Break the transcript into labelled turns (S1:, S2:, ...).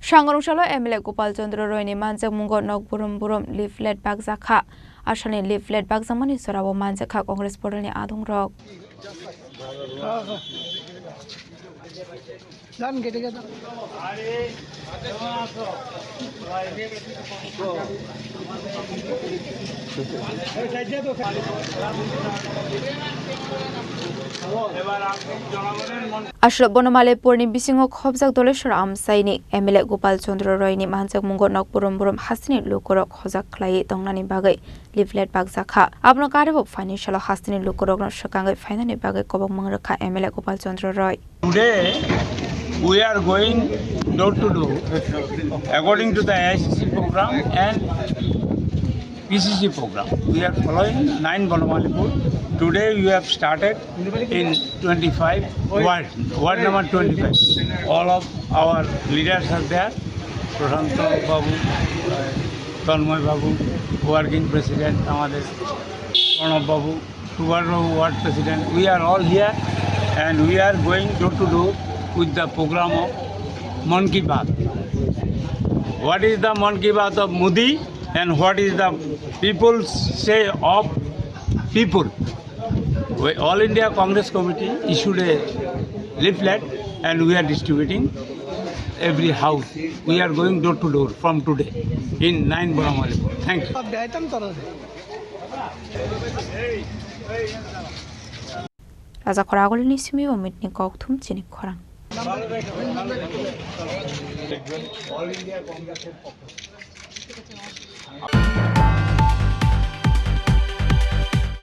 S1: Sangrongsalo MLA Gopal Chandra Roy ni Manjakmungo nok Burum Leaflet Bakjakha asani Leaflet Bakjakmani sorawo Manjakha Congress portal ni adung rok Ashraf Bonamale Purni Bisingo Khobjak Doleshwar Amsaini MLA Gopal Chandra Roy ni Manjakmungo nok Burum Hasini Lukorok Khojak Khlai Tongnani Bagai Leaflet Bakjakha Abno Karebo Financial Hasini Lukorok no Shakangai Finani Bagai Kobok Mangrakha MLA Gopal Chandra Roy.
S2: Today we are going door to door according to the ICC program and PCC program. We are following 9 Bonamalipur. Today we have started in 25 ward number 25. All of our leaders are there. Khorang Babu, Tanmoy Babu, working president, Amadesh Babu, ward president. We are all here and we are going door to door with the program of Mann Ki Baat. What is the Mann Ki Baat of Modi and what is the people say of people? All India Congress Committee issued a leaflet and we are distributing every house. We are going door to door from today in 9 Bonamalipur. Thank you.
S1: Raja Khorang ni simi omit ni kok thum Chini Khorang.
S2: All India Congress